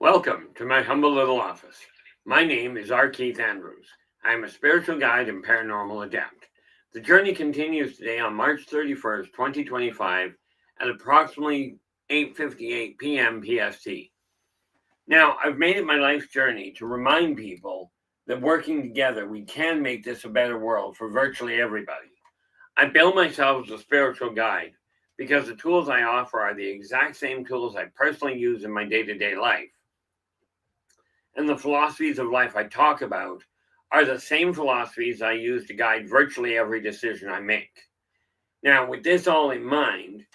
Welcome to my humble little office. My name is R. Keith Andrews. I am a spiritual guide and paranormal adept. The journey continues today on March 31st, 2025 at approximately 8:58 p.m. PST. Now, I've made it my life's journey to remind people that working together, we can make this a better world for virtually everybody. I bill myself as a spiritual guide because the tools I offer are the exact same tools I personally use in my day-to-day life. And the philosophies of life I talk about are the same philosophies I use to guide virtually every decision I make. Now, with this all in mind,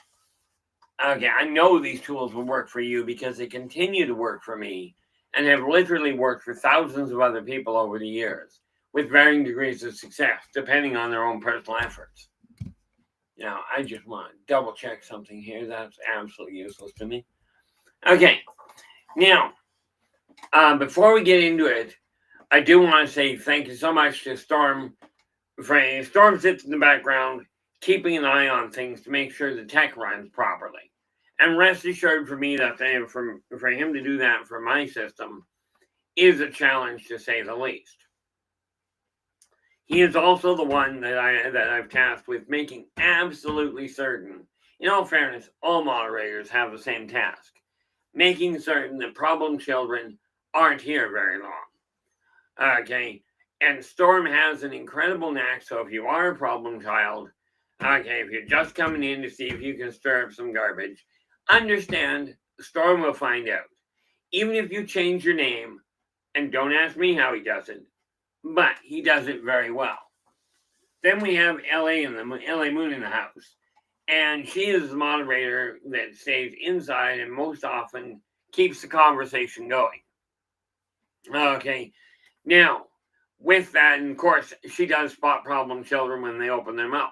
I know these tools will work for you because they continue to work for me and have literally worked for thousands of other people over the years with varying degrees of success, depending on their own personal efforts. Now, I just want to double check something here. That's absolutely useless to me. Okay, now, before we get into it, I do want to say thank you so much to Storm. Storm sits in the background, keeping an eye on things to make sure the tech runs properly. And rest assured for me that for him to do that for my system is a challenge to say the least. He is also the one that I've tasked with making absolutely certain. In all fairness, all moderators have the same task: making certain that problem children aren't here very long. Okay, and Storm has an incredible knack. So if you are a problem child, if you're just coming in to see if you can stir up some garbage, understand Storm will find out. Even if you change your name, and don't ask me how he does it, but he does it very well. Then we have LA Moon in the house, and she is the moderator that stays inside and most often keeps the conversation going. Okay, now with that, and of course, she does spot problem children when they open their mouth.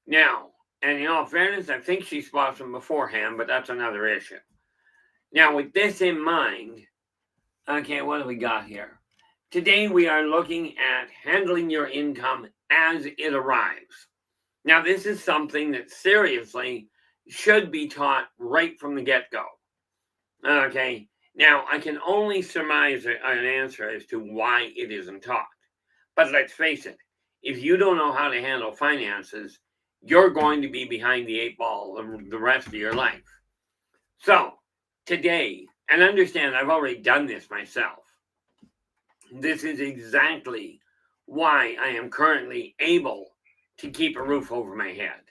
Now, and in all fairness, I think she spots them beforehand, but that's another issue. Now, with this in mind, okay, what do we got here? Today, we are looking at handling your income as it arrives. Now, this is something that seriously should be taught right from the get-go. Okay, now I can only surmise an answer as to why it isn't taught. But let's face it, if you don't know how to handle finances, you're going to be behind the eight ball the rest of your life. So, today, and understand I've already done this myself, this is exactly why I am currently able to keep a roof over my head.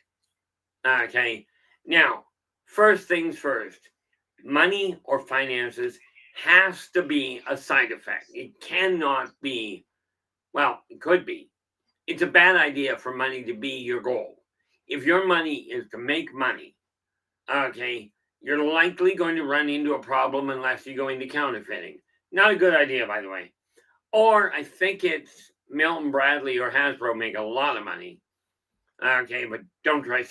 Okay, now, first things first, money or finances has to be a side effect. It cannot be, well, it could be. It's a bad idea for money to be your goal. If your money is to make money, okay, you're likely going to run into a problem unless you go into counterfeiting. Not a good idea, by the way. Or I think it's Milton Bradley or Hasbro make a lot of money. Okay, but don't try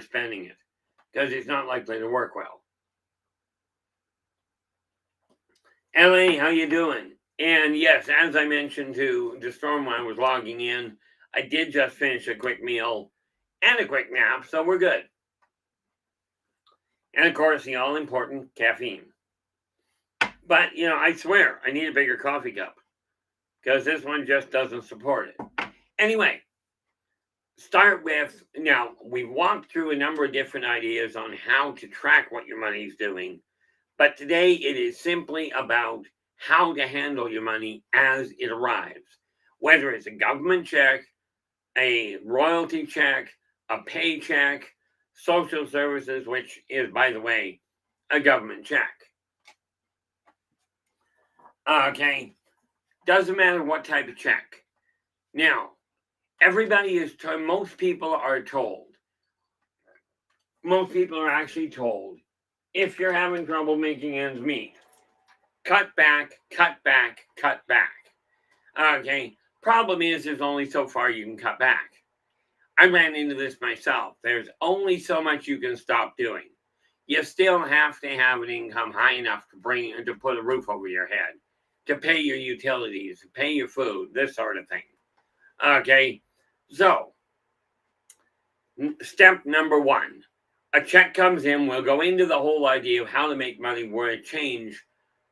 spending it because it's not likely to work well. LA, how you doing? And yes, as I mentioned to Storm when I was logging in, I did just finish a quick meal and a quick nap, so we're good. And of course, the all-important caffeine. But, I swear, I need a bigger coffee cup because this one just doesn't support it. Anyway, start with, now, we've walked through a number of different ideas on how to track what your money's doing, but today it is simply about how to handle your money as it arrives, whether it's a government check, a royalty check, a paycheck, social services, which is, by the way, a government check. Okay, doesn't matter what type of check. Now, most people are actually told, if you're having trouble making ends meet, cut back, cut back, cut back. Okay, problem is there's only so far you can cut back. I ran into this myself. There's only so much you can stop doing. You still have to have an income high enough to put a roof over your head, to pay your utilities, to pay your food, this sort of thing. Okay, so step number one, a check comes in. We'll go into the whole idea of how to make money, where it change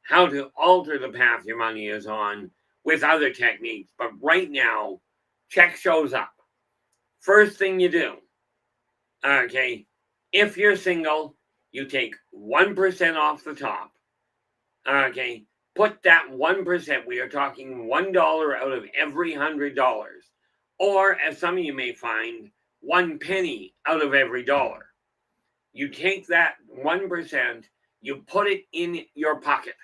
how to alter the path your money is on with other techniques. But right now, check shows up. First thing you do, okay, if you're single, you take 1% off the top. Okay, put that 1%, we are talking $1 out of every $100. Or, as some of you may find, 1 penny out of every dollar. You take that 1%, you put it in your pocket.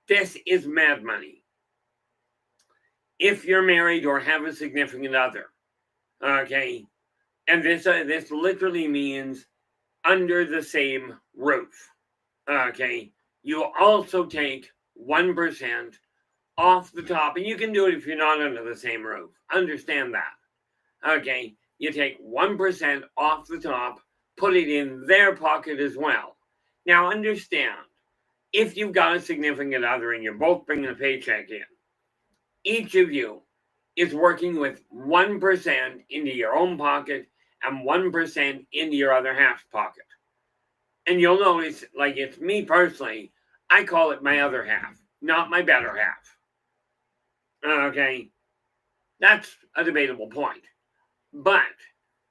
This is mad money. If you're married or have a significant other, okay, and this literally means under the same roof, okay, you also take 1% off the top, and you can do it if you're not under the same roof. Understand that, okay? You take 1% off the top, put it in their pocket as well. Now, understand, if you've got a significant other and you're both bringing a paycheck in, each of you is working with 1% into your own pocket and 1% into your other half's pocket. And you'll notice, like it's me personally, I call it my other half, not my better half. Okay, that's a debatable point. But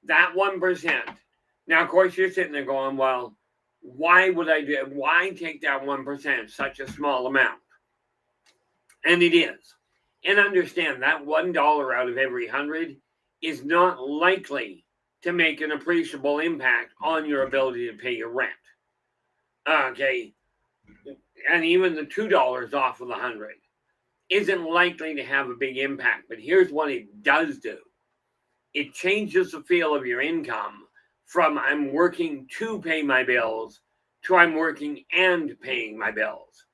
that 1%, now of course you're sitting there going, well, why take that 1%, such a small amount? And it is. And understand that $1 out of every 100 is not likely to make an appreciable impact on your ability to pay your rent. Okay, and even the $2 off of the 100 isn't likely to have a big impact. But here's what it does do. It changes the feel of your income from I'm working to pay my bills to I'm working and paying my bills.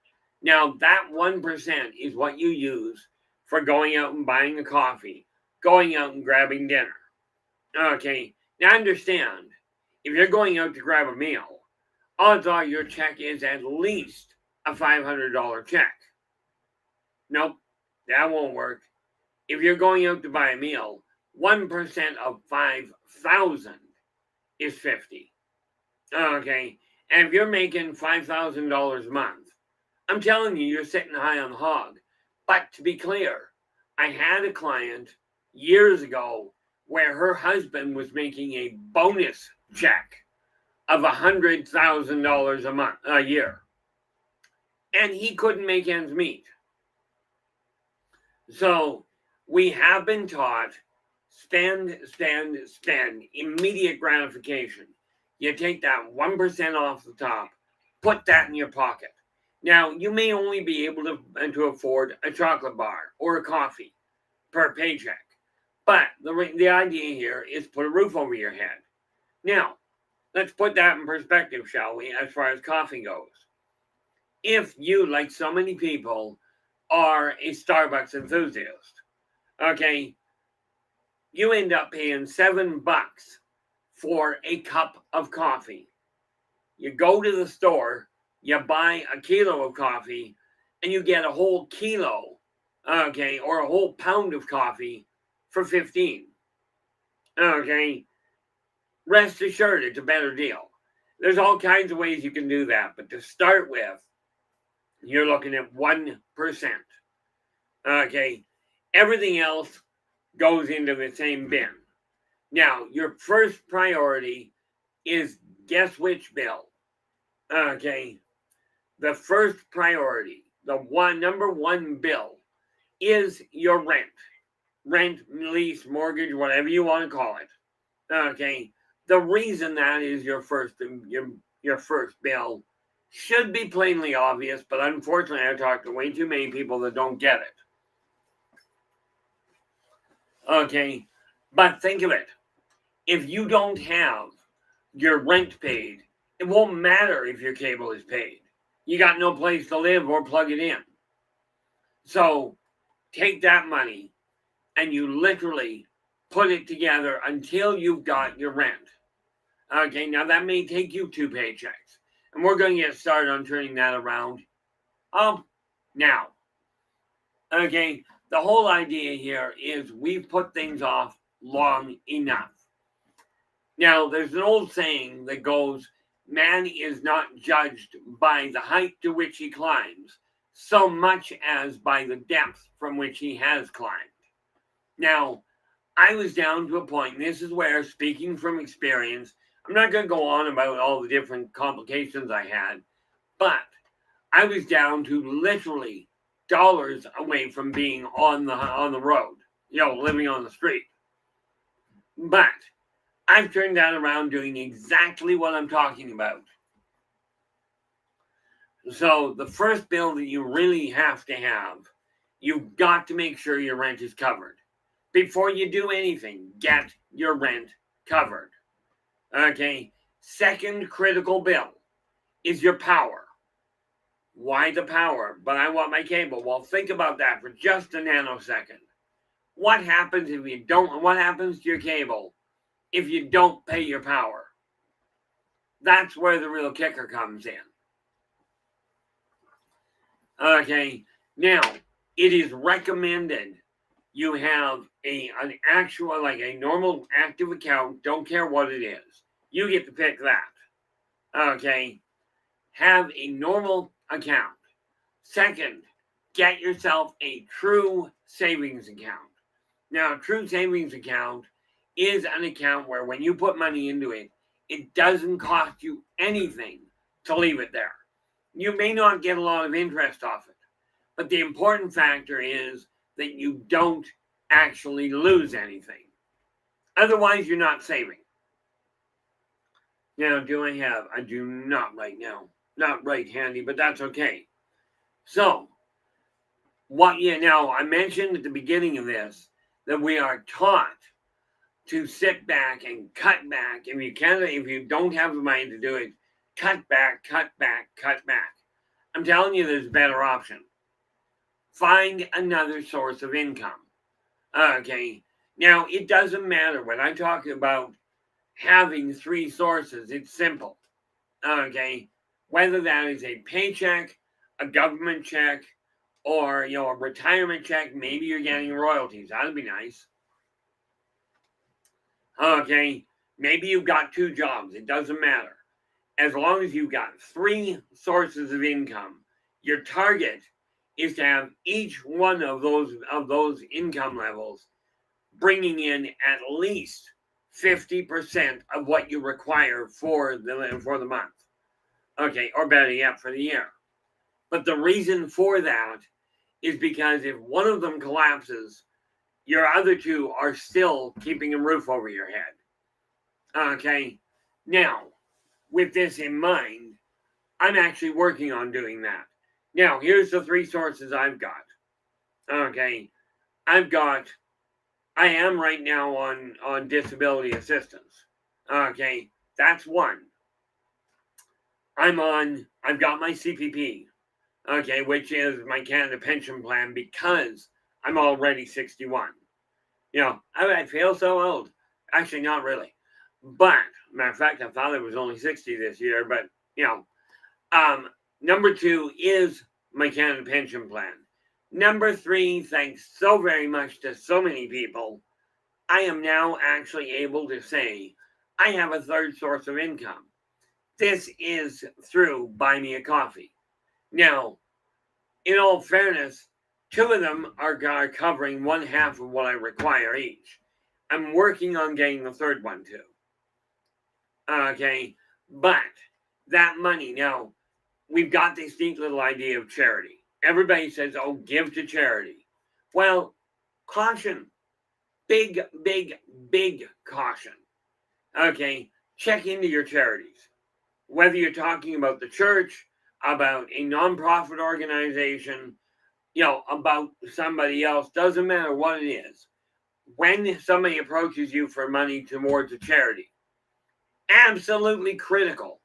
Now, that 1% is what you use for going out and buying a coffee, going out and grabbing dinner. Okay, now understand, if you're going out to grab a meal, odds are your check is at least a $500 check. Nope, that won't work. If you're going out to buy a meal, 1% of 5,000 is 50. Okay, and if you're making $5,000 a month, I'm telling you, you're sitting high on the hog. But to be clear, I had a client years ago where her husband was making a bonus check of $100,000 a year, and he couldn't make ends meet. So we have been taught spend, immediate gratification. You take that 1% off the top, put that in your pocket. Now, you may only be able to afford a chocolate bar or a coffee per paycheck, but the idea here is put a roof over your head. Now, let's put that in perspective, shall we, as far as coffee goes. If you, like so many people, are a Starbucks enthusiast, okay, you end up paying $7 for a cup of coffee. You go to the store, you buy a kilo of coffee, and you get a whole kilo, okay, or a whole pound of coffee for $15. Okay, rest assured, it's a better deal. There's all kinds of ways you can do that, but to start with, you're looking at 1%. Okay, everything else goes into the same bin. Now, your first priority is guess which bill? Okay, the first priority, number one bill is your rent, lease, mortgage, whatever you want to call it. Okay, the reason that is your first bill should be plainly obvious, but unfortunately, I talk to way too many people that don't get it. Okay, but think of it. If you don't have your rent paid, it won't matter if your cable is paid. You got no place to live or plug it in. So take that money and you literally put it together until you've got your rent. Okay, now that may take you 2 paychecks. And we're going to get started on turning that around now. Okay, the whole idea here is we've put things off long enough. Now, there's an old saying that goes, man is not judged by the height to which he climbs, so much as by the depth from which he has climbed. Now, I was down to a point, and this is where, speaking from experience, I'm not going to go on about all the different complications I had, but I was down to literally dollars away from being on the road, living on the street. But I've turned that around doing exactly what I'm talking about. So the first bill that you really have to have, you've got to make sure your rent is covered. Before you do anything, get your rent covered. Okay. Second critical bill is your power. Why the power? But I want my cable. Well, think about that for just a nanosecond. What happens what happens to your cable if you don't pay your power? That's where the real kicker comes in. Okay, now it is recommended you have an actual, like a normal active account, don't care what it is. You get to pick that. Okay, have a normal account. Second, get yourself a true savings account. Now, a true savings account is an account where when you put money into it, it doesn't cost you anything to leave it there. You may not get a lot of interest off it, but the important factor is that you don't actually lose anything. Otherwise, you're not saving. Now, I do not right now. Not right handy, but that's okay. So, I mentioned at the beginning of this that we are taught to sit back and cut back. If you don't have the money to do it, cut back, cut back, cut back. I'm telling you, there's a better option. Find another source of income. Okay. Now, it doesn't matter. When I talk about having three sources, it's simple. Okay. Whether that is a paycheck, a government check, or a retirement check, maybe you're getting royalties. That'd be nice. Okay. Maybe you've got two jobs. It doesn't matter. As long as you've got three sources of income, your target is to have each one of those income levels bringing in at least 50% of what you require for the month. Okay, or better yet, for the year. But the reason for that is because if one of them collapses, your other two are still keeping a roof over your head. Okay, now, with this in mind, I'm actually working on doing that. Now, here's the three sources I've got. Okay, I am right now on disability assistance. Okay, that's one. I've got my CPP, okay, which is my Canada pension plan because I'm already 61. I feel so old. Actually, not really. But, matter of fact, I thought I was only 60 this year, but, number two is my Canada pension plan. Number three, thanks so very much to so many people, I am now actually able to say I have a third source of income. This is through Buy Me a Coffee. Now, in all fairness, two of them are covering one half of what I require each. I'm working on getting the third one too. Okay, but that money, now, we've got this neat little idea of charity. Everybody says, oh, give to charity. Well, caution. Big, big, big caution. Okay, check into your charities. Whether you're talking about the church, about a nonprofit organization, about somebody else, doesn't matter what it is. When somebody approaches you for money towards a charity, absolutely critical.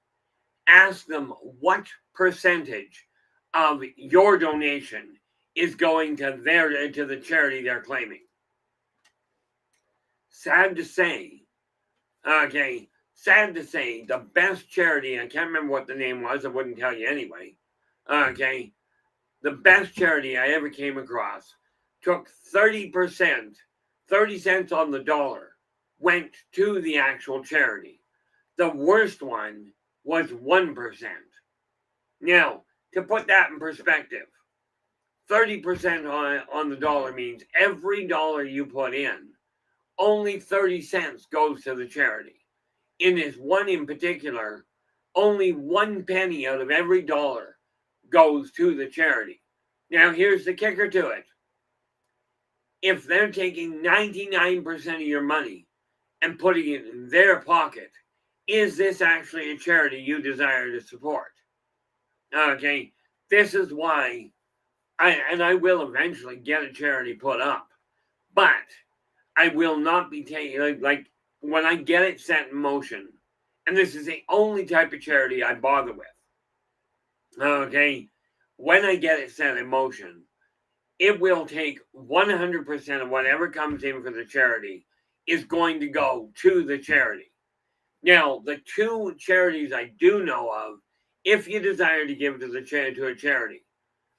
Ask them what percentage of your donation is going to the charity they're claiming. Sad to say, the best charity, I can't remember what the name was, I wouldn't tell you anyway. Okay, the best charity I ever came across took 30%, 30 cents on the dollar, went to the actual charity. The worst one was 1%. Now, to put that in perspective, 30% on the dollar means every dollar you put in, only 30 cents goes to the charity. In this one in particular, only 1 penny out of every dollar goes to the charity. Now, here's the kicker to it. If they're taking 99% of your money and putting it in their pocket, is this actually a charity you desire to support? Okay, this is why I will eventually get a charity put up, but I will not be taking, like when I get it set in motion, and this is the only type of charity I bother with. Okay, when I get it set in motion, it will take 100% of whatever comes in for the charity is going to go to the charity. Now, the two charities I do know of, if you desire to give to a charity,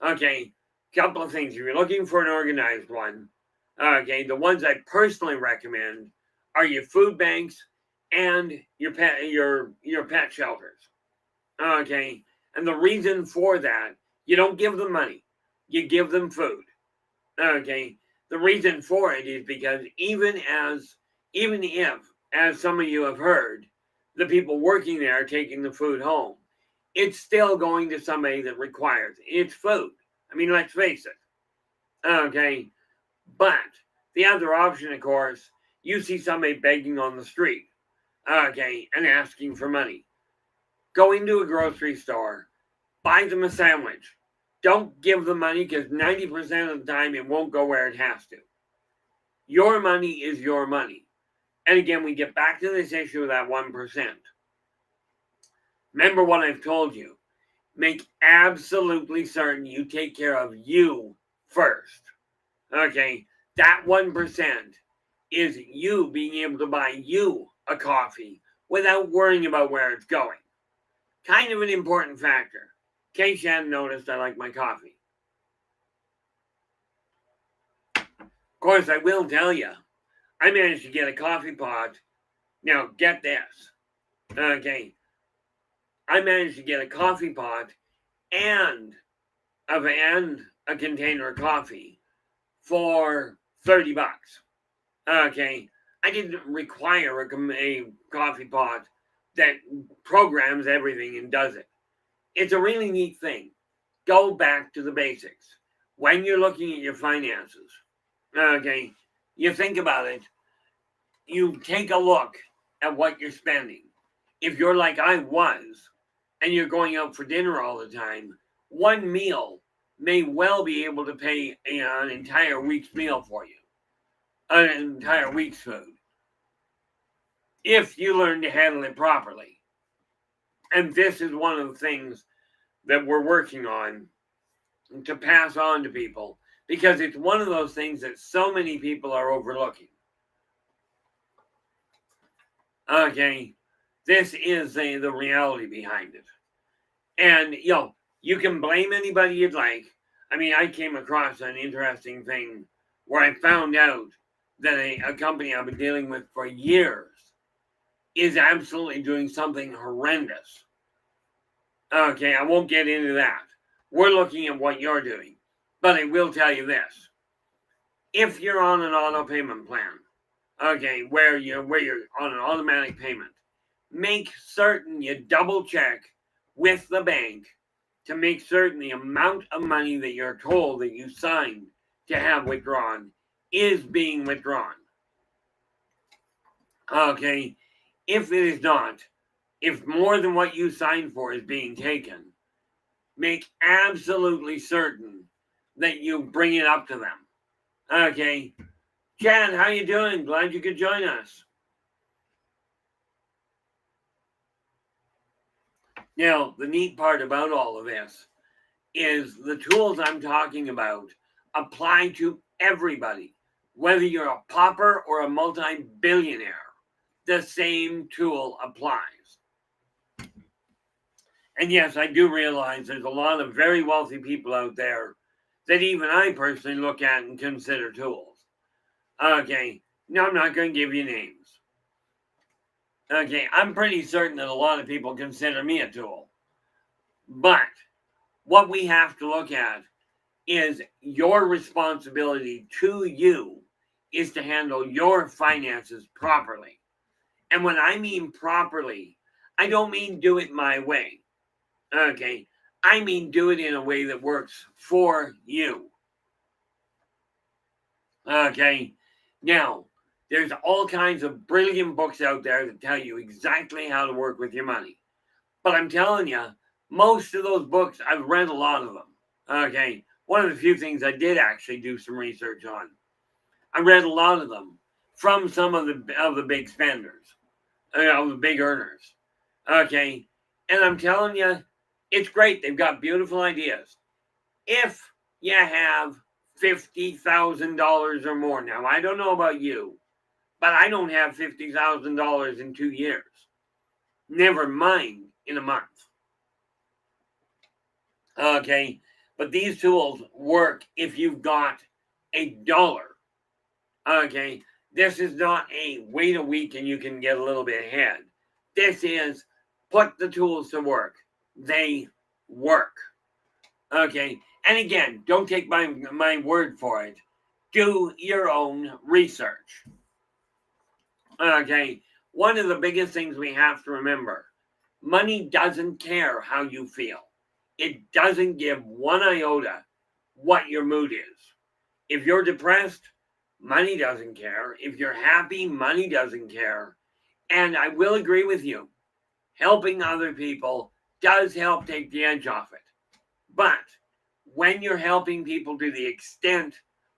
okay, couple of things. If you're looking for an organized one, okay, the ones I personally recommend are your food banks and your pet shelters. Okay, and the reason for that, you don't give them money, you give them food. Okay, the reason for it is because even if, as some of you have heard, the people working there are taking the food home, it's still going to somebody that requires it. It's food. I mean, let's face it. Okay, but the other option, of course, you see somebody begging on the street, okay, and asking for money. Go into a grocery store, buy them a sandwich. Don't give them money because 90% of the time it won't go where it has to. Your money is your money. And again, we get back to this issue of that 1%. Remember what I've told you. Make absolutely certain you take care of you first. Okay, that 1% is you being able to buy you a coffee without worrying about where it's going. Kind of an important factor. In case you hadn't noticed, I like my coffee. Of course, I will tell you, I managed to get a coffee pot. Now, get this. Okay, I managed to get a coffee pot and a container of coffee for $30. Okay, I didn't require a coffee pot that programs everything and does it. It's a really neat thing. Go back to the basics. When you're looking at your finances, okay, you think about it, you take a look at what you're spending. If you're like I was, and you're going out for dinner all the time, one meal may well be able to pay an entire week's meal for you, an entire week's food, if you learn to handle it properly. And this is one of the things that we're working on to pass on to people, because it's one of those things that so many people are overlooking. Okay, this is the reality behind it. And, you can blame anybody you'd like. I mean, I came across an interesting thing where I found out that a company I've been dealing with for years is absolutely doing something horrendous. Okay, I won't get into that. We're looking at what you're doing. But I will tell you this. If you're on an auto payment plan, okay, where you're on an automatic payment, make certain you double check with the bank to make certain the amount of money that you're told that you signed to have withdrawn is being withdrawn. Okay, if it is not, if more than what you signed for is being taken, make absolutely certain that you bring it up to them. Okay, Chad, how you doing? Glad you could join us. Now, the neat part about all of this is the tools I'm talking about apply to everybody, whether you're a pauper or a multi-billionaire. The same tool applies. And yes, I do realize there's a lot of very wealthy people out there that even I personally look at and consider tools. Okay, no, I'm not going to give you names. Okay, I'm pretty certain that a lot of people consider me a tool. But what we have to look at is your responsibility to you is to handle your finances properly. And when I mean properly, I don't mean do it my way. Okay. I mean do it in a way that works for you. Okay. Now, there's all kinds of brilliant books out there that tell you exactly how to work with your money. But I'm telling you, most of those books, I've read a lot of them. Okay. One of the few things I did actually do some research on. I read a lot of them from some of the big spenders, the big earners. Okay. And I'm telling you, it's great. They've got beautiful ideas. If you have $50,000 or more. Now, I don't know about you, but I don't have $50,000 in 2 years. Never mind in a month. Okay. But these tools work if you've got $1. Okay. This is not a wait a week and you can get a little bit ahead. This is put the tools to work. They work. Okay. And again, don't take my word for it. Do your own research. Okay. One of the biggest things we have to remember, money doesn't care how you feel. It doesn't give one iota what your mood is. If you're depressed, money doesn't care. If you're happy, money doesn't care. And I will agree with you. Helping other people does help take the edge off it. But when you're helping people to the extent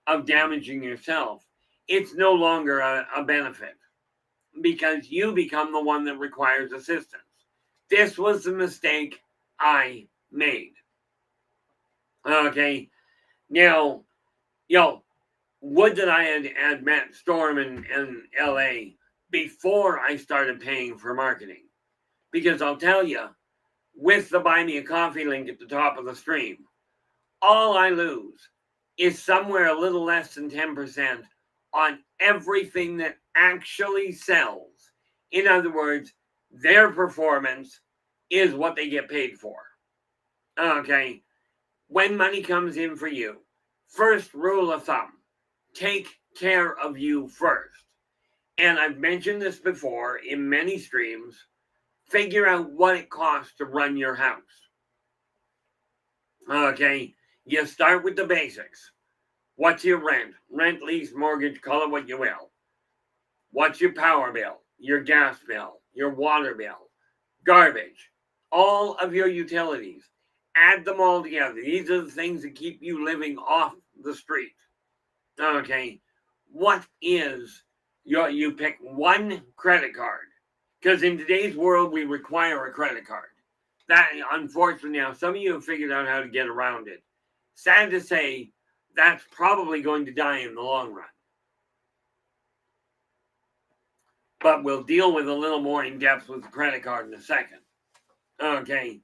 of damaging yourself, it's no longer a benefit because you become the one that requires assistance. This was the mistake I made. Okay. Now, would that I had met Storm in LA before I started paying for marketing. Because I'll tell you, with the Buy Me a Coffee link at the top of the stream, all I lose is somewhere a little less than 10% on everything that actually sells. In other words, their performance is what they get paid for. Okay. When money comes in for you, first rule of thumb, take care of you first. And I've mentioned this before in many streams. Figure out what it costs to run your house. Okay, you start with the basics. What's your rent? Rent, lease, mortgage, call it what you will. What's your power bill? Your gas bill? Your water bill? Garbage? All of your utilities. Add them all together. These are the things that keep you living off the street. Okay, what is you pick one credit card. Because in today's world, we require a credit card. That, unfortunately, now some of you have figured out how to get around it. Sad to say, that's probably going to die in the long run. But we'll deal with a little more in depth with the credit card in a second. Okay.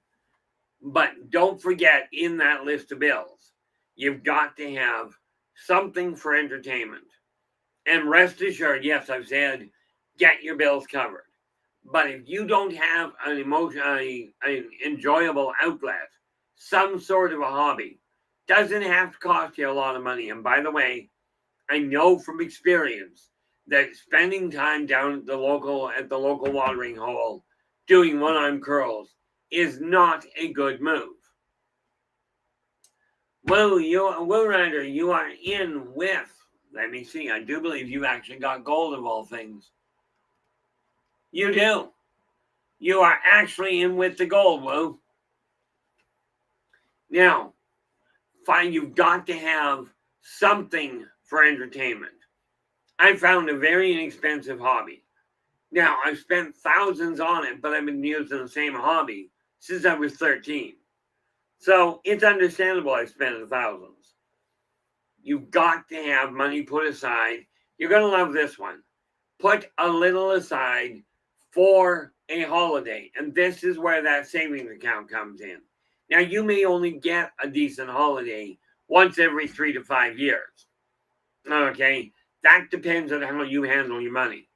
But don't forget, in that list of bills, you've got to have something for entertainment. And rest assured, yes, I've said, get your bills covered. But if you don't have an enjoyable outlet, some sort of a hobby, doesn't have to cost you a lot of money. And by the way, I know from experience that spending time down at the local watering hole doing one-arm curls is not a good move. Well, Will Ryder, you are in with, let me see, I do believe you actually got gold of all things. You do. You are actually in with the gold, Will. Now, fine, you've got to have something for entertainment. I found a very inexpensive hobby. Now, I've spent thousands on it, but I've been using the same hobby since I was 13. So it's understandable I spent the thousands. You've got to have money put aside. You're going to love this one. Put a little aside for a holiday. And this is where that savings account comes in. Now, you may only get a decent holiday once every 3 to 5 years. Okay? That depends on how you handle your money.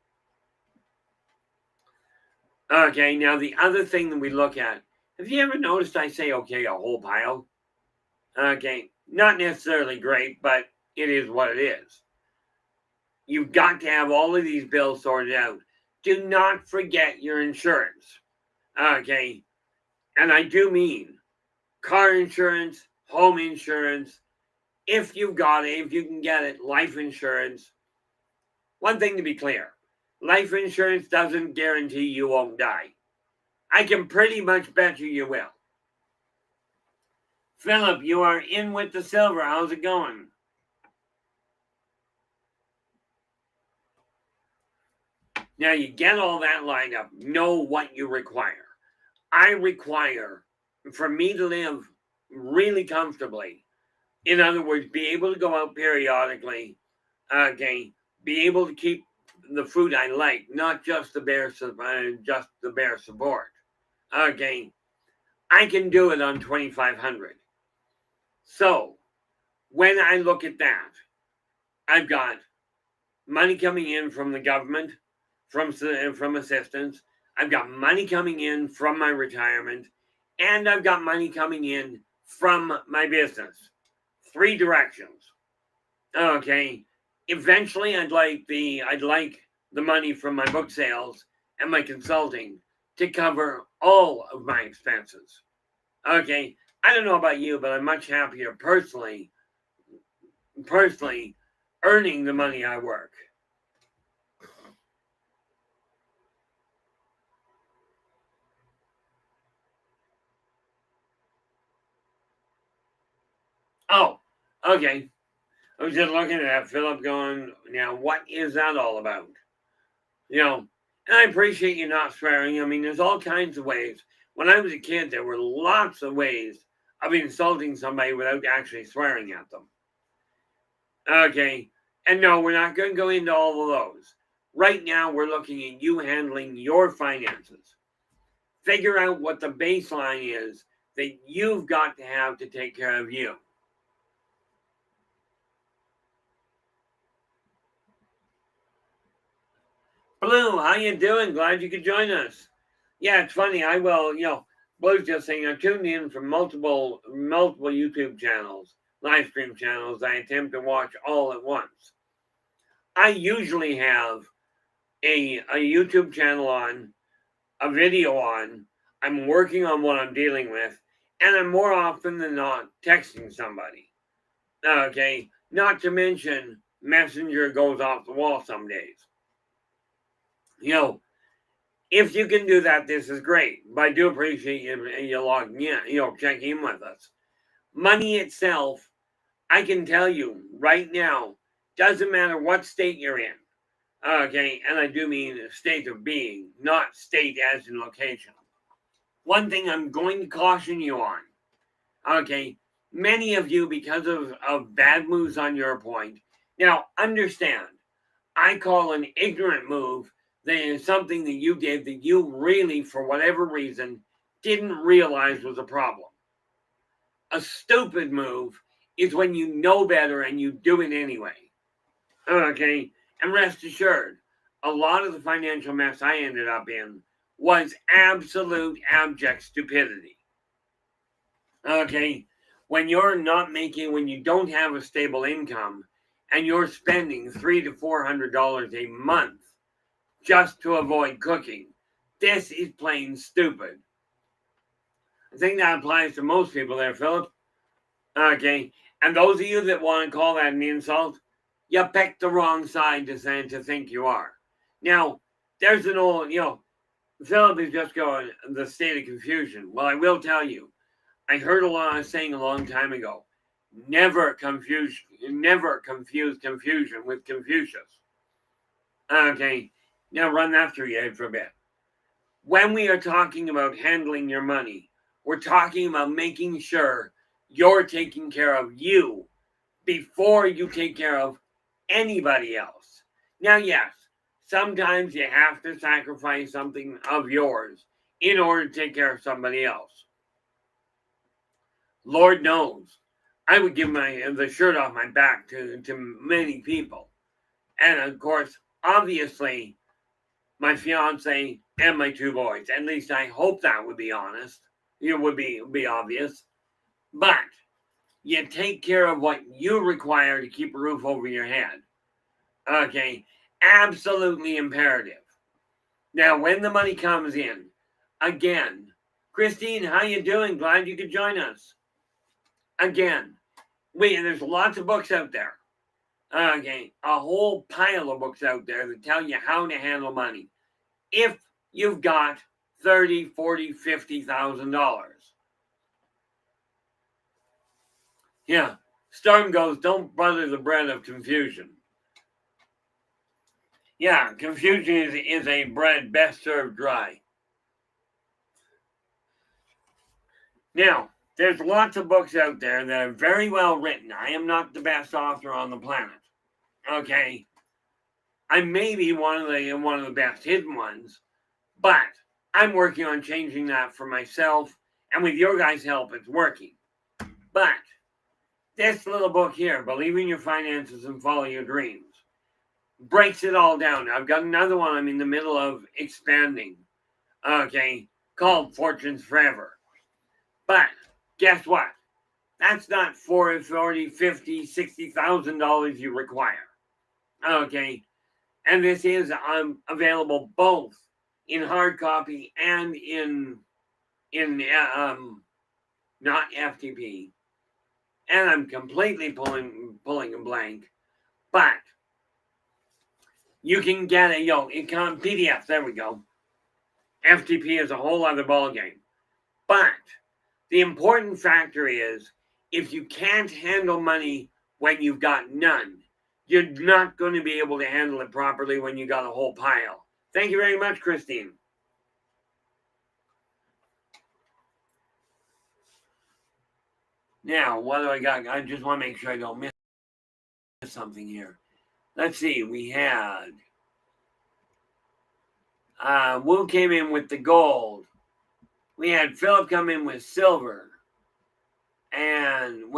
Okay, now the other thing that we look at, have you ever noticed I say, okay, a whole pile? Okay, Not necessarily great, but it is what it is. You've got to have all of these bills sorted out. Do not forget your insurance. Okay. And I do mean car insurance, home insurance, if you've got it, if you can get it, life insurance. One thing to be clear, life insurance doesn't guarantee you won't die. I can pretty much bet you will. Philip, you are in with the silver. How's it going? Now you get all that lined up. Know what you require. I require, for me to live really comfortably, in other words, be able to go out periodically, okay, be able to keep the food I like, not just the bare support. Okay, I can do it on 2,500. So when I look at that, I've got money coming in from the government, from assistance. I've got money coming in from my retirement, and I've got money coming in from my business. 3 directions. Okay. Eventually, I'd like the money from my book sales and my consulting to cover all of my expenses. Okay. I don't know about you, but I'm much happier personally earning the money I work. Oh, okay. I was just looking at that, Philip, going, now, what is that all about? And I appreciate you not swearing. I mean, there's all kinds of ways. When I was a kid, there were lots of ways of insulting somebody without actually swearing at them. Okay. And no, we're not going to go into all of those. Right now, we're looking at you handling your finances. Figure out what the baseline is that you've got to have to take care of you. Blue, how you doing? Glad you could join us. Yeah, it's funny. I will, Blue's just saying I tuned in from multiple YouTube channels, live stream channels. I attempt to watch all at once. I usually have a YouTube channel on, a video on. I'm working on what I'm dealing with, and I'm more often than not texting somebody. Okay, not to mention Messenger goes off the wall some days. If you can do that, this is great. But I do appreciate you logging in, checking in with us. Money itself, I can tell you right now, doesn't matter what state you're in. Okay, and I do mean state of being, not state as in location. One thing I'm going to caution you on. Okay, many of you, because of bad moves on your point. Now, understand, I call an ignorant move that is something that you did that you really, for whatever reason, didn't realize was a problem. A stupid move is when you know better and you do it anyway. Okay, and rest assured, a lot of the financial mess I ended up in was absolute abject stupidity. Okay, when you don't have a stable income and you're spending $300 to $400 a month just to avoid cooking, this is plain stupid. I think that applies to most people there, Philip. Okay, and those of you that want to call that an insult, you picked the wrong side to think you are. Now, there's an old, Philip is just going, the state of confusion. Well, I will tell you, I heard a saying a long time ago, never confuse confusion with Confucius. Okay, now run that through your head for a bit. When we are talking about handling your money, we're talking about making sure you're taking care of you before you take care of anybody else. Now, yes, sometimes you have to sacrifice something of yours in order to take care of somebody else. Lord knows, I would give the shirt off my back to many people. And of course, obviously, my fiance and my 2 boys. At least I hope that would be honest. It would be obvious. But, You take care of what you require to keep a roof over your head. Okay, absolutely imperative. Now, when the money comes in, again, Christine, how you doing? Glad you could join us. Again, there's lots of books out there. Okay, a whole pile of books out there that tell you how to handle money. If you've got $30,000, $40,000, $50,000. Yeah, Storm goes, don't butter the bread of confusion. Yeah, confusion is a bread best served dry. Now, there's lots of books out there that are very well written. I am not the best author on the planet. Okay, I may be one of the best hidden ones, but I'm working on changing that for myself, and with your guys' help, it's working. But this little book here, Believe in Your Finances and Follow Your Dreams, breaks it all down. I've got another one I'm in the middle of expanding, okay, called Fortunes Forever. But guess what? That's not $40,000, $50,000, $60,000 you require. Okay, and this is available both in hard copy and in not FTP. And I'm completely pulling a blank, but you can get it can PDF. There we go. FTP is a whole other ballgame. But the important factor is, if you can't handle money when you've got none, you're not going to be able to handle it properly when you got a whole pile. Thank you very much, Christine. Now, what do I got? I just want to make sure I don't miss something here. Let's see. We had Wu came in with the gold. We had Philip come in with silver. And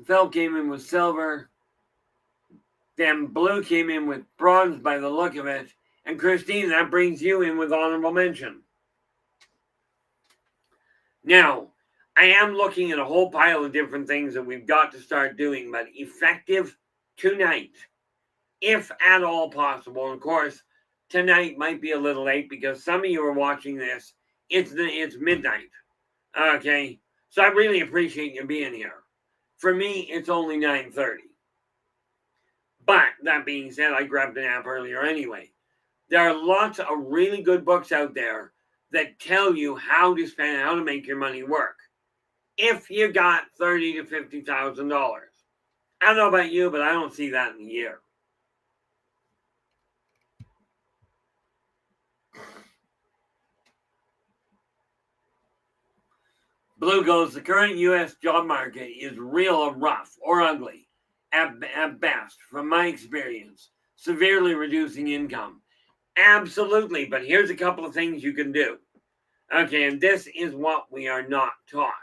Philip came in with silver. Then Blue came in with bronze by the look of it. And Christine, that brings you in with honorable mention. Now, I am looking at a whole pile of different things that we've got to start doing, but effective tonight, if at all possible. And of course, tonight might be a little late because some of you are watching this. It's midnight. Okay, so I really appreciate you being here. For me, it's only 9:30. But that being said, I grabbed a nap earlier anyway. There are lots of really good books out there that tell you how to spend, how to make your money work. If you got $30,000 to $50,000, I don't know about you, but I don't see that in a year. Blue goes, the current U.S. job market is real rough or ugly at best, from my experience, severely reducing income. Absolutely, but here's a couple of things you can do. Okay, and this is what we are not taught.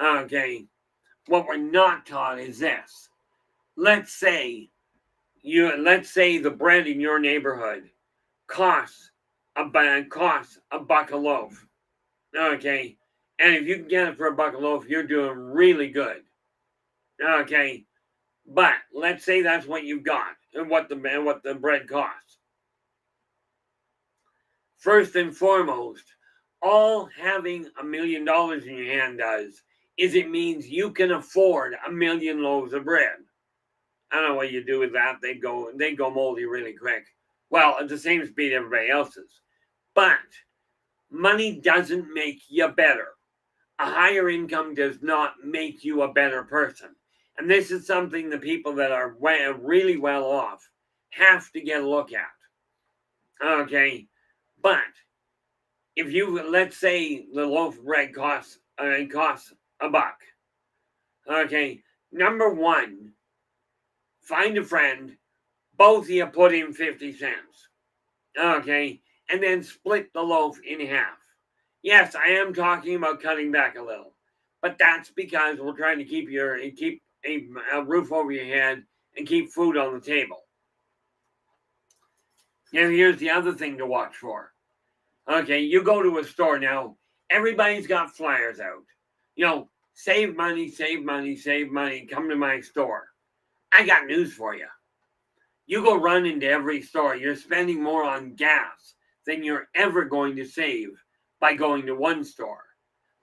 Okay, what we're not taught is this. Let's say the bread in your neighborhood costs a buck a loaf. Okay, and if you can get it for a buck a loaf, you're doing really good. Okay, but let's say that's what you've got and what the bread costs. First and foremost, all having $1 million in your hand does is it means you can afford 1 million loaves of bread. I don't know what you do with that. They go moldy really quick. Well, at the same speed everybody else's. But money doesn't make you better. A higher income does not make you a better person. And this is something the people that are really well off have to get a look at. Okay, but if you, let's say the loaf of bread costs a buck. Okay, number one, find a friend, both of you put in 50 cents. Okay, and then split the loaf in half. Yes, I am talking about cutting back a little, but that's because we're trying to keep a roof over your head and keep food on the table. Now, here's the other thing to watch for. Okay, you go to a store now, everybody's got flyers out. save money, save money, save money, come to my store. I got news for you. You go run into every store, you're spending more on gas than you're ever going to save by going to one store.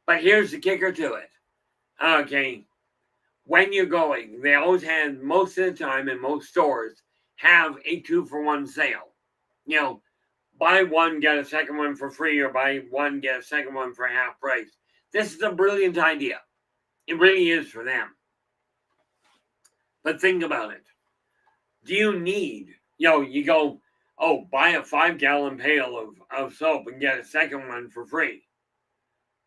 But here's the kicker to it. Okay, when you're going, they always have, most of the time in most stores, have a 2-for-1 sale. You know, buy one, get a second one for free, or buy one, get a second one for half price. This is a brilliant idea. It really is for them. But think about it. Do you need, you go, oh, buy a 5-gallon pail of soap and get a second one for free.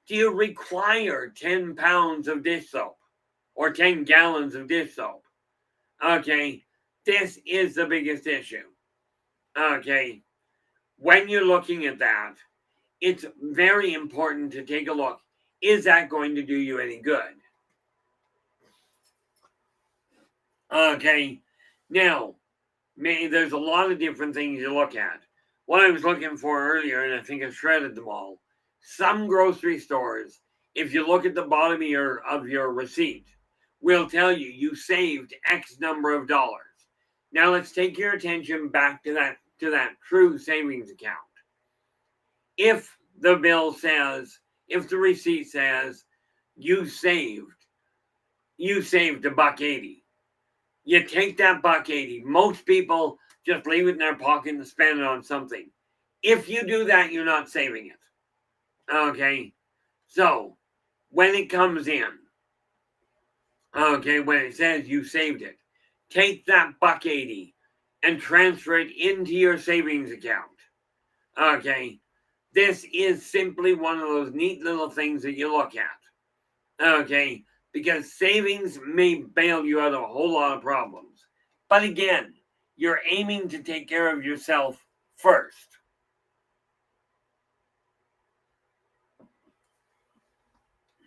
Do you require 10 pounds of dish soap or 10 gallons of dish soap? Okay, this is the biggest issue. Okay, when you're looking at that, it's very important to take a look. Is that going to do you any good? Okay, now, there's a lot of different things you look at. What I was looking for earlier, and I think I shredded them all, some grocery stores, if you look at the bottom of your receipt, will tell you you saved X number of dollars. Now let's take your attention back to that true savings account. If the receipt says you saved $1.80, you take that $1.80. Most people just leave it in their pocket and spend it on something. If you do that, you're not saving it. Okay, so when it comes in, okay, when it says you saved it, take that $1.80 and transfer it into your savings account. Okay, this is simply one of those neat little things that you look at. Okay, because savings may bail you out of a whole lot of problems. But again, you're aiming to take care of yourself first.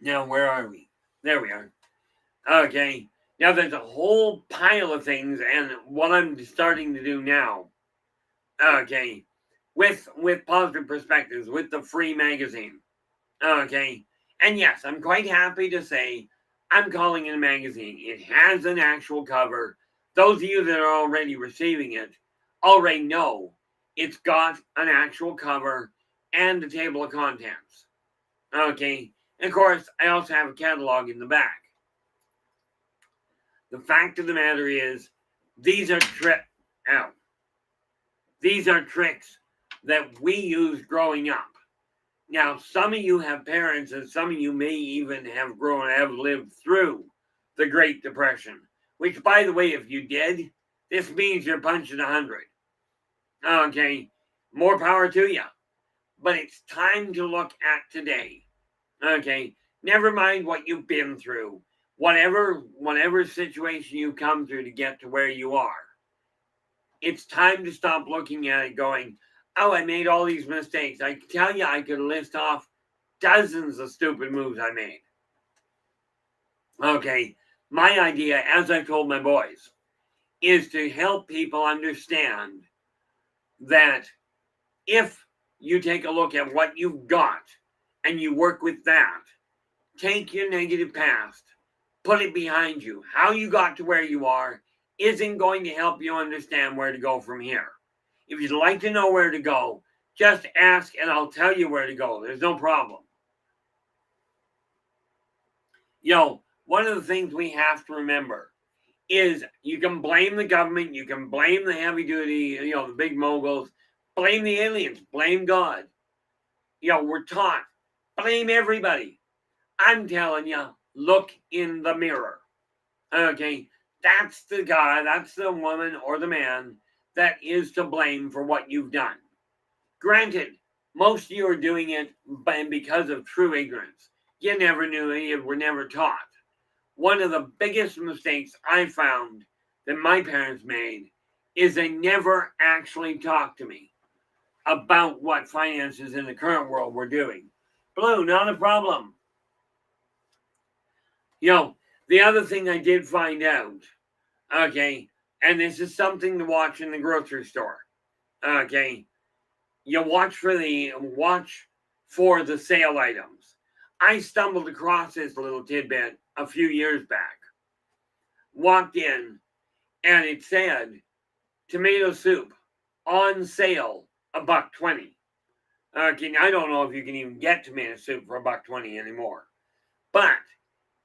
Now, where are we? There we are. Okay, now there's a whole pile of things, and what I'm starting to do now, okay, with Positive Perspectives, with the free magazine, okay, and yes, I'm quite happy to say I'm calling it a magazine. It has an actual cover. Those of you that are already receiving it already know it's got an actual cover and a table of contents. Okay, and of course, I also have a catalog in the back. The fact of the matter is, these are tricks that we used growing up. Now, some of you have parents, and some of you may even have lived through the Great Depression, which, by the way, if you did, this means you're punching 100. Okay, more power to you. But it's time to look at today. Okay, never mind what you've been through. Whatever situation you come through to get to where you are, it's time to stop looking at it going, oh, I made all these mistakes. I can tell you, I could list off dozens of stupid moves I made. Okay, my idea, as I told my boys, is to help people understand that if you take a look at what you've got and you work with that, take your negative past, put it behind you. How you got to where you are isn't going to help you understand where to go from here. If you'd like to know where to go, just ask and I'll tell you where to go. There's no problem. One of the things we have to remember is you can blame the government, you can blame the heavy duty, the big moguls, blame the aliens, blame God. We're taught, blame everybody. I'm telling you, look in the mirror. Okay, that's the guy, that's the woman or the man that is to blame for what you've done. Granted, most of you are doing it because of true ignorance. You never knew, you were never taught. One of the biggest mistakes I found that my parents made is they never actually talked to me about what finances in the current world were doing. Blue, not a problem. The other thing I did find out, okay, and this is something to watch in the grocery store, okay, you watch for the sale items. I stumbled across this little tidbit a few years back. Walked in, and it said, tomato soup on sale, $1.20. Okay, I don't know if you can even get tomato soup for $1.20 anymore. But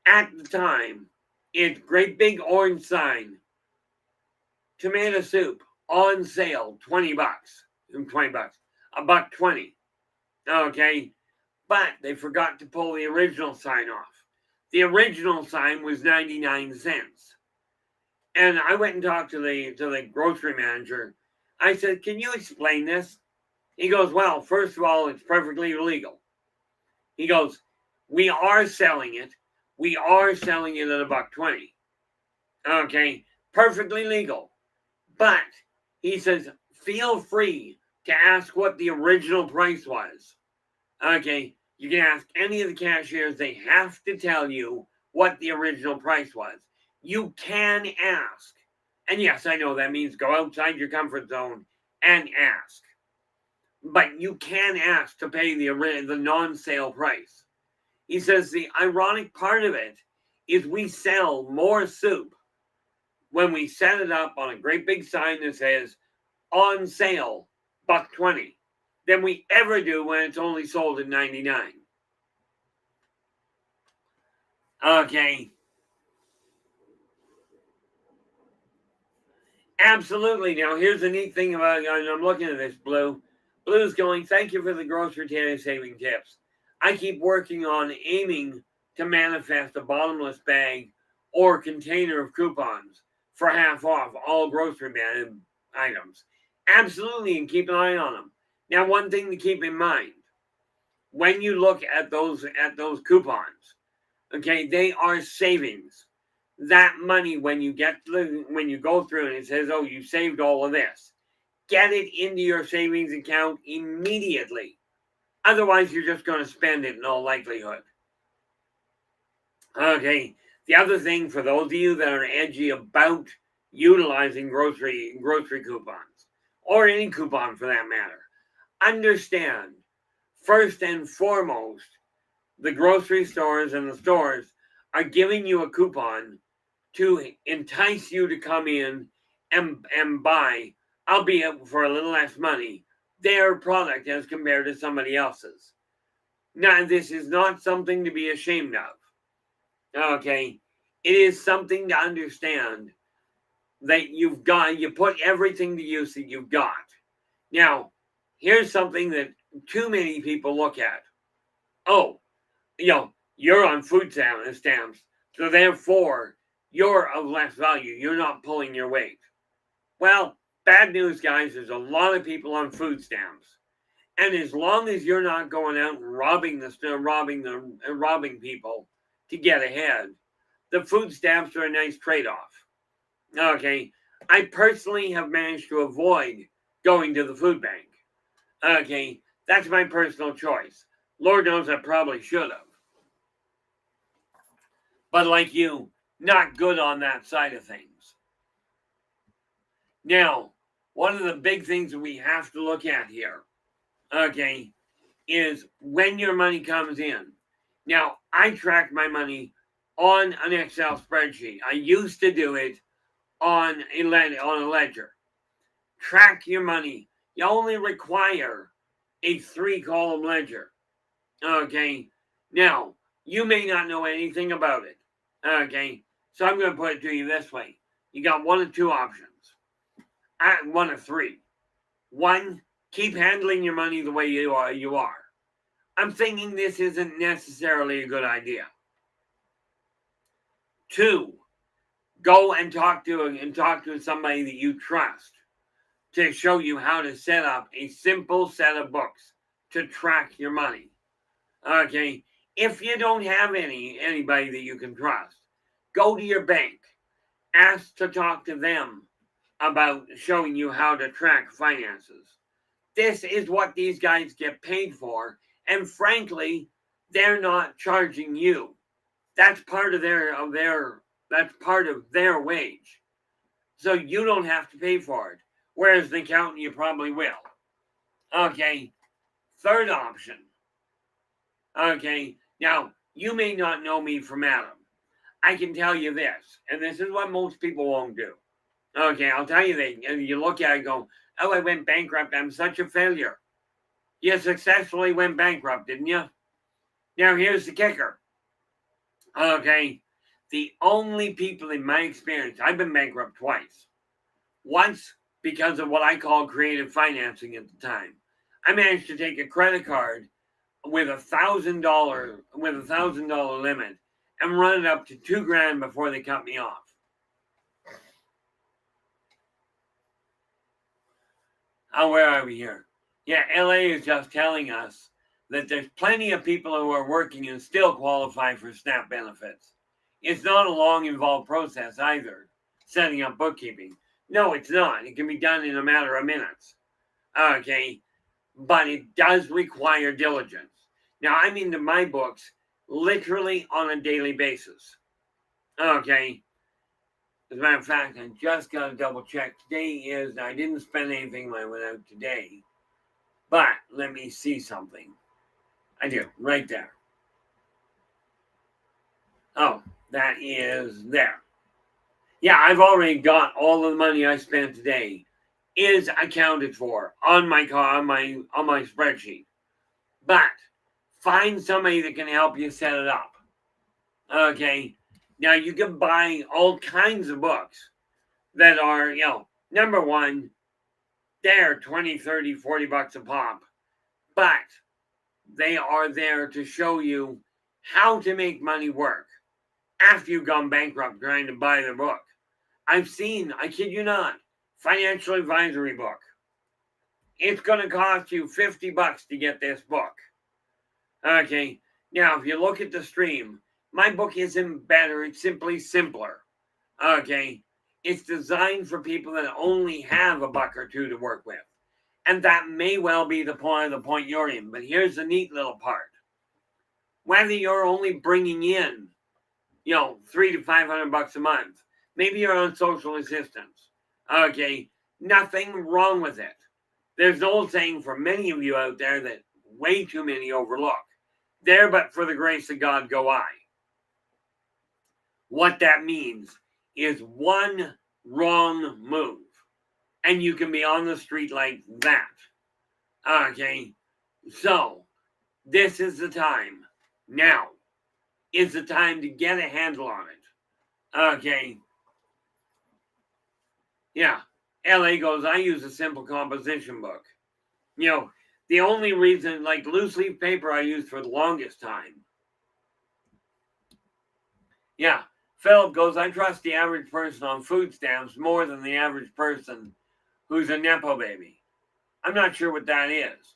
at the time, it's great big orange sign, tomato soup on sale, $20. $20. $1.20. Okay. But they forgot to pull the original sign off. The original sign was 99 cents. And I went and talked to the grocery manager. I said, can you explain this? He goes, well, first of all, it's perfectly illegal. He goes, we are selling it. We are selling it at $1.20. Okay, perfectly legal. But he says, feel free to ask what the original price was. Okay, you can ask any of the cashiers. They have to tell you what the original price was. You can ask. And yes, I know that means go outside your comfort zone and ask. But you can ask to pay the non-sale price. He says the ironic part of it is we sell more soup when we set it up on a great big sign that says on sale, $1.20, than we ever do when it's only sold at 99. Okay. Absolutely. Now, here's the neat thing about it. I'm looking at this, Blue. Blue's going, thank you for the grocery saving tips. I keep working on aiming to manifest a bottomless bag or container of coupons for half off all grocery items. Absolutely, and keep an eye on them. Now, one thing to keep in mind, when you look at those coupons, okay, they are savings. That money, when you go through and it says, oh, you saved all of this, get it into your savings account immediately. Otherwise, you're just going to spend it in all likelihood. Okay, the other thing for those of you that are edgy about utilizing grocery coupons, or any coupon for that matter, understand, first and foremost, the grocery stores and the stores are giving you a coupon to entice you to come in and buy, albeit for a little less money, their product as compared to somebody else's. Now, this is not something to be ashamed of. Okay, it is something to understand that you put everything to use that you've got. Now, here's something that too many people look at. Oh, you're on food stamps, so therefore you're of less value. You're not pulling your weight. Well, bad news, guys. There's a lot of people on food stamps, and as long as you're not going out and robbing people to get ahead, the food stamps are a nice trade-off. Okay, I personally have managed to avoid going to the food bank. Okay, that's my personal choice. Lord knows I probably should have. But like you, not good on that side of things. Now, one of the big things that we have to look at here, okay, is when your money comes in. Now, I track my money on an Excel spreadsheet. I used to do it on a ledger. Track your money. You only require a 3-column ledger. Okay, now, you may not know anything about it. Okay, so I'm going to put it to you this way. You got one of two options. One of three. One, keep handling your money the way you are. I'm thinking this isn't necessarily a good idea. 2, go and talk to somebody that you trust to show you how to set up a simple set of books to track your money. Okay, if you don't have anybody that you can trust, go to your bank. Ask to talk to them about showing you how to track finances. This is what these guys get paid for, and frankly, they're not charging you. That's part of their wage. So you don't have to pay for it. Whereas the accountant, you probably will. Okay. Third option. Okay. Now, you may not know me from Adam. I can tell you this, and this is what most people won't do. Okay, I'll tell you that. And you look at it and go, oh, I went bankrupt. I'm such a failure. You successfully went bankrupt, didn't you? Now, here's the kicker. Okay, the only people in my experience, I've been bankrupt twice. Once because of what I call creative financing at the time. I managed to take a credit card with $1,000 limit and run it up to $2,000 before they cut me off. Oh, where are we here? Yeah, LA is just telling us that there's plenty of people who are working and still qualify for SNAP benefits. It's not a long, involved process either, setting up bookkeeping. No, it's not. It can be done in a matter of minutes. Okay, but it does require diligence. Now, I'm into my books literally on a daily basis. Okay, as a matter of fact, I just got to double check. I didn't spend anything when I went out today. But let me see something. I do, right there. Oh, that is there. Yeah, I've already got all of the money I spent today is accounted for on my spreadsheet. But find somebody that can help you set it up. Okay. Now you can buy all kinds of books that are, number one, they're 20, 30, 40 bucks a pop. But they are there to show you how to make money work after you've gone bankrupt trying to buy the book. I've seen, I kid you not, financial advisory book. It's going to cost you 50 bucks to get this book. Okay. Now, if you look at the stream, my book isn't better. It's simply simpler. Okay. It's designed for people that only have a buck or two to work with. And that may well be the point you're in. But here's the neat little part. Whether you're only bringing in, $300 to $500 a month, maybe you're on social assistance. Okay. Nothing wrong with it. There's an old saying for many of you out there that way too many overlook. There but for the grace of God go I. What that means is one wrong move and you can be on the street like that. Okay, so this is the time. Now is the time to get a handle on it. Okay, yeah, LA goes, I use a simple composition book. The only reason, like loose leaf paper, I used for the longest time. Yeah, Philip goes, I trust the average person on food stamps more than the average person who's a Nepo baby. I'm not sure what that is.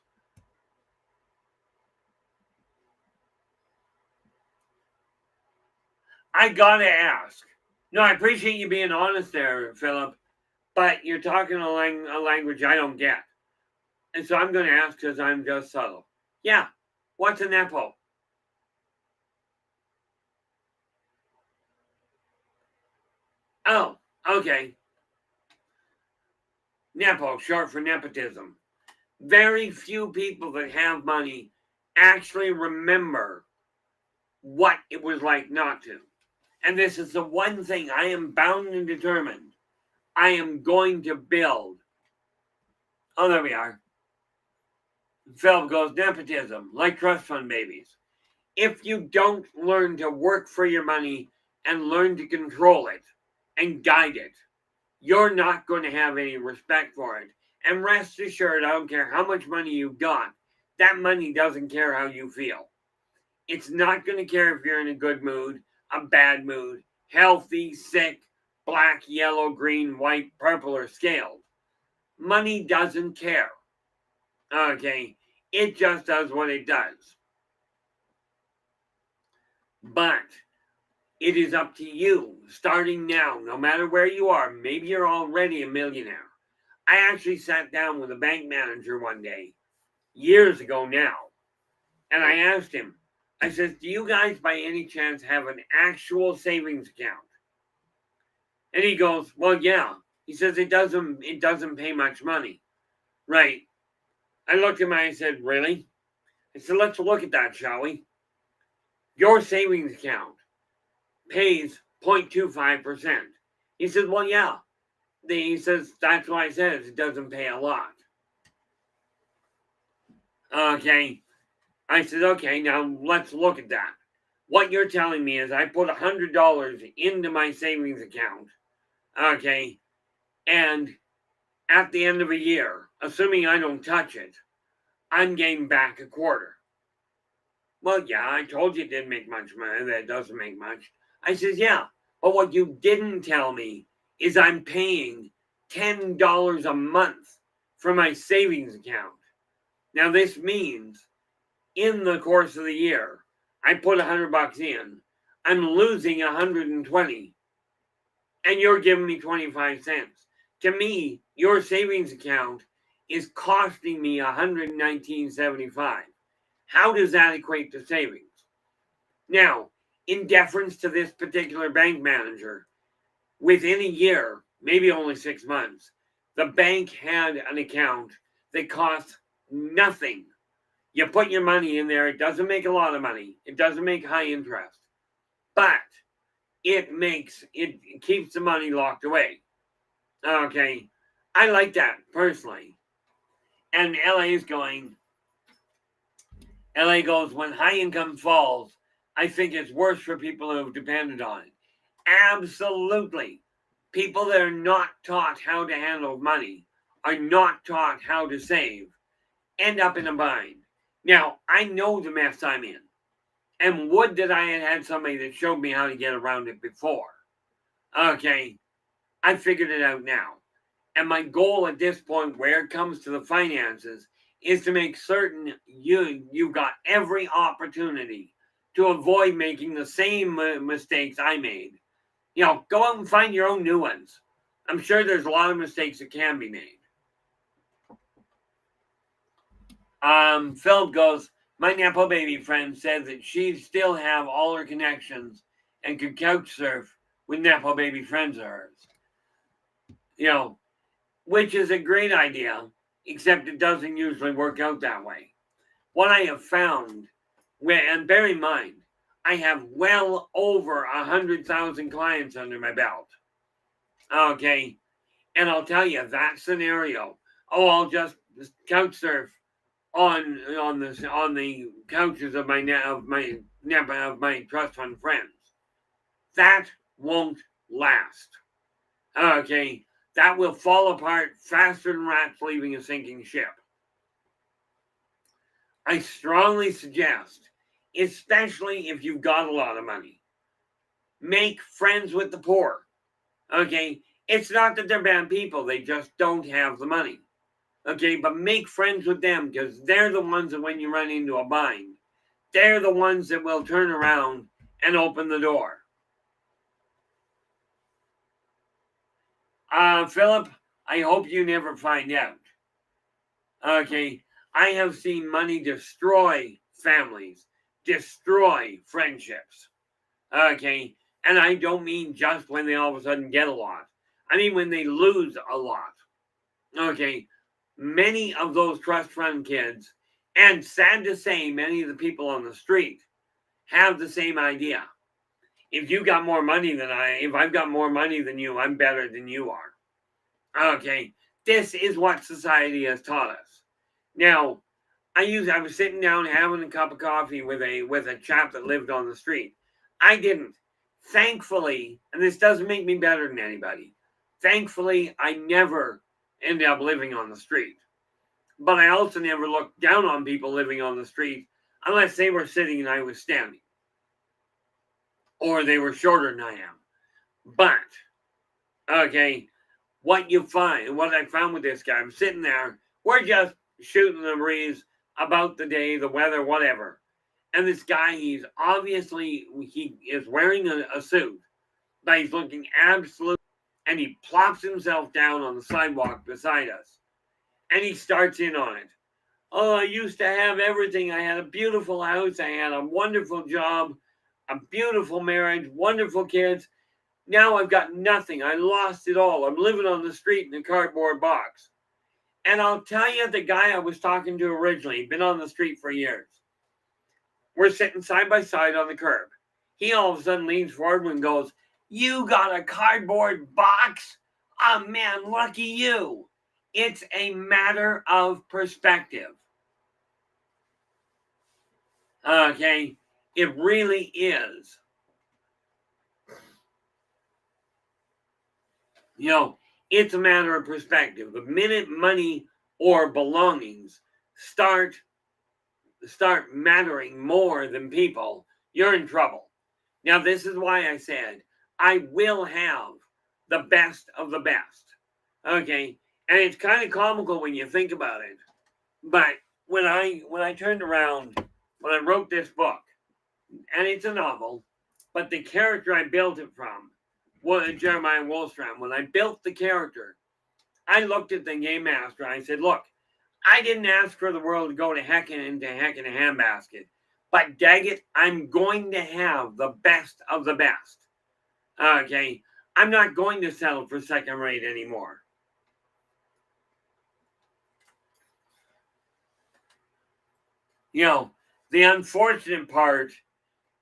I gotta ask. No, I appreciate you being honest there, Philip, but you're talking a language I don't get. And so I'm going to ask because I'm just subtle. Yeah, what's a Nepo? Oh, okay. Nepo, short for nepotism. Very few people that have money actually remember what it was like not to. And this is the one thing I am bound and determined I am going to build. Oh, there we are. Philip goes, nepotism, like trust fund babies. If you don't learn to work for your money and learn to control it and guide it, you're not going to have any respect for it. And rest assured, I don't care how much money you've got, that money doesn't care how you feel. It's not going to care if you're in a good mood, a bad mood, healthy, sick, black, yellow, green, white, purple, or scaled. Money doesn't care. Okay, it just does what it does. But it is up to you, starting now, no matter where you are. Maybe you're already a millionaire. I actually sat down with a bank manager one day, years ago now, and I asked him, I said, do you guys by any chance have an actual savings account? And he goes, well, yeah. He says, it doesn't pay much money. Right. I looked at him and I said, really? I said, let's look at that, shall we? Your savings account pays 0.25%. He said, well, yeah. He says, that's why I said it doesn't pay a lot. Okay. I said, okay, now let's look at that. What you're telling me is I put $100 into my savings account. Okay. And at the end of a year, assuming I don't touch it, I'm getting back a quarter. Well, yeah, I told you it didn't make much money. That doesn't make much. I says, yeah, but what you didn't tell me is I'm paying $10 a month for my savings account. Now, this means in the course of the year, I put $100 in, I'm losing 120, and you're giving me 25 cents. To me, your savings account is costing me $119.75. How does that equate to savings? Now, in deference to this particular bank manager, within a year, maybe only 6 months, the bank had an account that costs nothing. You put your money in there, it doesn't make a lot of money, it doesn't make high interest, but it keeps the money locked away. Okay, I like that personally. And LA goes, when high income falls, I think it's worse for people who have depended on it. Absolutely. People that are not taught how to handle money, are not taught how to save, end up in a bind. Now, I know the mess I'm in, and would that I had somebody that showed me how to get around it before. Okay, I figured it out now. And my goal at this point, where it comes to the finances, is to make certain you've got every opportunity to avoid making the same mistakes I made. You know, go out and find your own new ones. I'm sure there's a lot of mistakes that can be made. Philip goes, my Nepo baby friend said that she'd still have all her connections and could couch surf with Nepo baby friends of hers. You know, which is a great idea, except it doesn't usually work out that way. What I have found, and bear in mind, I have well over 100,000 clients under my belt. Okay, and I'll tell you that scenario. Oh, I'll just couch surf on the couches of my trust fund friends. That won't last. Okay, that will fall apart faster than rats leaving a sinking ship. I strongly suggest, especially if you've got a lot of money, make friends with the poor. Okay, it's not that they're bad people, they just don't have the money. Okay, but make friends with them, because they're the ones that when you run into a bind, they're the ones that will turn around and open the door. Philip, I hope you never find out. Okay, I have seen money destroy families, destroy friendships. Okay, and I don't mean just when they all of a sudden get a lot. I mean when they lose a lot. Okay, many of those trust fund kids, and sad to say, many of the people on the street have the same idea. If you got more money than if I've got more money than you, I'm better than you are. Okay, this is what society has taught us. Now, I was sitting down having a cup of coffee with a chap that lived on the street. I didn't. Thankfully, and this doesn't make me better than anybody. Thankfully, I never ended up living on the street. But I also never looked down on people living on the street unless they were sitting and I was standing. Or they were shorter than I am. But, okay, what I found with this guy, I'm sitting there, we're just shooting the breeze about the day, the weather, whatever. And this guy, he is wearing a suit, but he's looking absolute, and he plops himself down on the sidewalk beside us. And he starts in on it. Oh, I used to have everything. I had a beautiful house. I had a wonderful job, a beautiful marriage, wonderful kids. Now I've got nothing. I lost it all. I'm living on the street in a cardboard box. And I'll tell you, the guy I was talking to originally, been on the street for years. We're sitting side by side on the curb. He all of a sudden leans forward and goes, "You got a cardboard box? Oh man, lucky you." It's a matter of perspective. Okay, it really is. It's a matter of perspective. The minute money or belongings start mattering more than people, you're in trouble. Now, this is why I said I will have the best of the best. Okay, and it's kind of comical when you think about it. But when I turned around, when I wrote this book, and it's a novel, but the character I built it from was Jeremiah Wollstrom. When I built the character, I looked at the game master and I said, "Look, I didn't ask for the world to go to heck in a handbasket, but dag it, I'm going to have the best of the best." Okay, I'm not going to settle for second rate anymore. The unfortunate part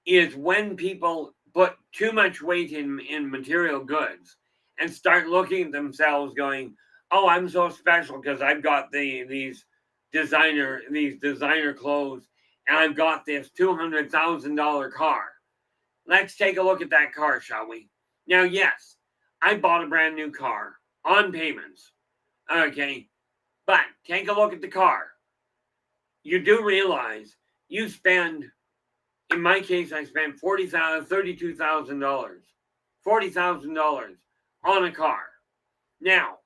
is when people put too much weight in material goods and start looking at themselves going, "Oh, I'm so special because I've got these designer clothes and I've got this $200,000 car." Let's take a look at that car, shall we? Now, yes, I bought a brand new car on payments. Okay, but take a look at the car. You do realize you spend, in my case, I spent $32,000, $40,000 on a car. Now,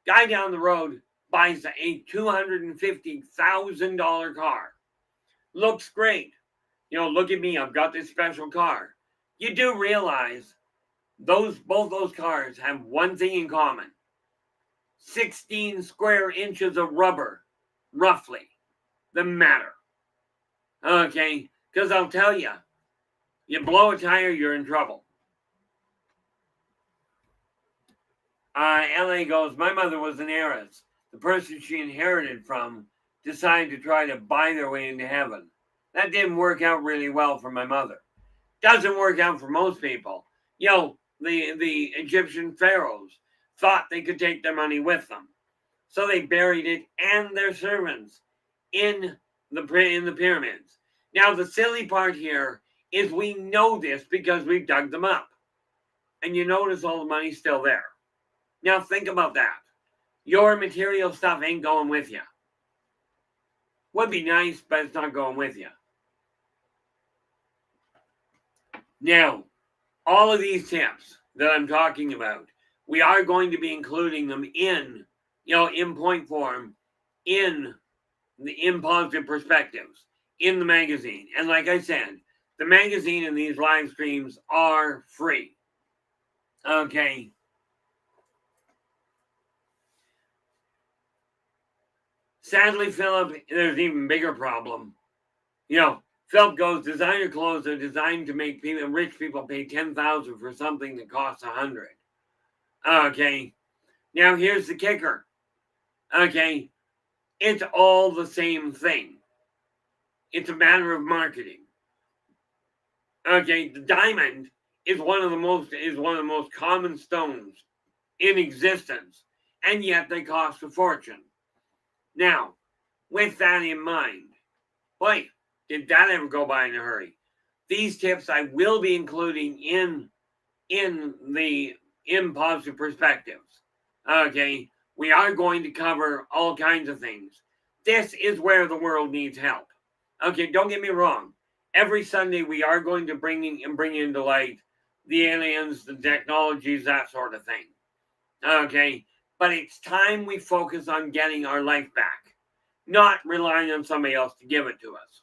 guy down the road buys a $250,000 car. Looks great. Look at me. I've got this special car. You do realize both those cars have one thing in common: 16 square inches of rubber, roughly, that matter. Okay, because I'll tell you, you blow a tire, you're in trouble. LA goes, "My mother was an heiress. The person she inherited from decided to try to buy their way into heaven. That didn't work out really well for my mother. Doesn't work out for most people. The Egyptian pharaohs thought they could take their money with them. So they buried it and their servants in the pyramids. Now, the silly part here is we know this because we've dug them up. And you notice all the money's still there. Now, think about that. Your material stuff ain't going with you. Would be nice, but it's not going with you. Now, all of these tips that I'm talking about, we are going to be including them in point form, in Positive Perspectives, in the magazine. And like I said, the magazine and these live streams are free. Okay. Sadly, Philip, there's an even bigger problem. Philip goes, designer clothes are designed to make rich people pay $10,000 for something that costs $100. Okay. Now here's the kicker. Okay. It's all the same thing. It's a matter of marketing. Okay, the diamond is one of the most common stones in existence, and yet they cost a fortune. Now, with that in mind, boy, did that ever go by in a hurry. These tips I will be including in Positive Perspectives. Okay, we are going to cover all kinds of things. This is where the world needs help. Okay, don't get me wrong. Every Sunday we are going to bring into light the aliens, the technologies, that sort of thing. Okay, but it's time we focus on getting our life back, not relying on somebody else to give it to us.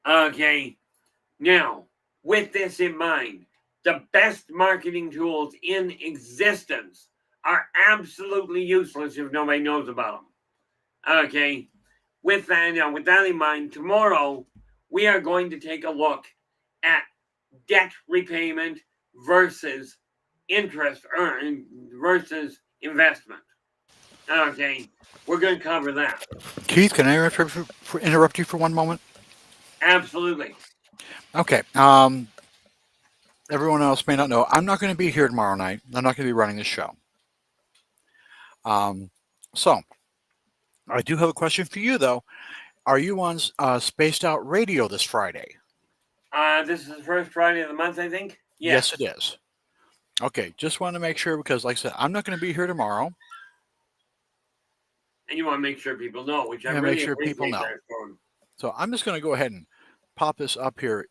Okay, now, with this in mind, the best marketing tools in existence are absolutely useless if nobody knows about them. Okay, with that in mind, tomorrow we are going to take a look at debt repayment versus interest earned versus investment. Okay, we're going to cover that. Keith, can I interrupt you for one moment? Absolutely. Okay. Everyone else may not know. I'm not going to be here tomorrow night. I'm not going to be running the show. Um, so I do have a question for you, though. Are you on Spaced Out Radio this Friday? This is the first Friday of the month, I think. Yes, it Yes. is. Okay, just want to make sure because, like I said, I'm not going to be here tomorrow. And you want to make sure people know, which I Yeah, make really sure people appreciate know. that, Storm. So I'm just going to go ahead and pop this up here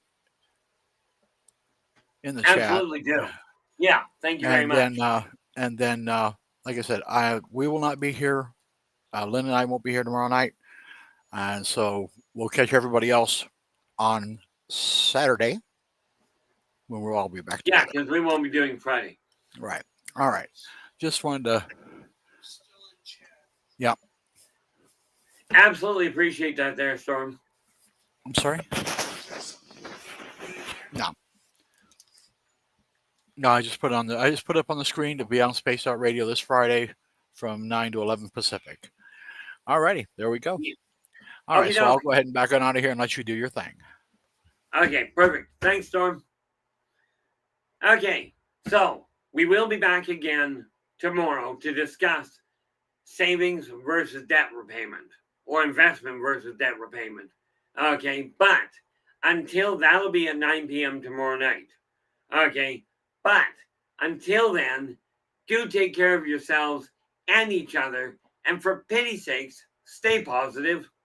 in the chat, Absolutely do. Yeah, thank you very and then much. like I said, I we will not be here. Lynn and I won't be here tomorrow night, and so we'll catch everybody else on Saturday when we'll all be back Yeah, together. because we won't be doing Friday. Right. All right. Just wanted to. Yeah. Absolutely appreciate that there, Storm. I'm sorry. No. No, I just put it on the. I just put it up on the screen to be on Space Out Radio this Friday from 9 to 11 Pacific. All righty. There we go. All right. Okay, So I'll doke. go ahead and back on out of here and let you do your thing. Okay, perfect. Thanks, Storm. Okay, so we will be back again tomorrow to discuss savings versus debt repayment or investment versus debt repayment. Okay, but until that'll be at 9 p.m. tomorrow night. Okay, but until then, do take care of yourselves and each other. And for pity's sakes, stay positive.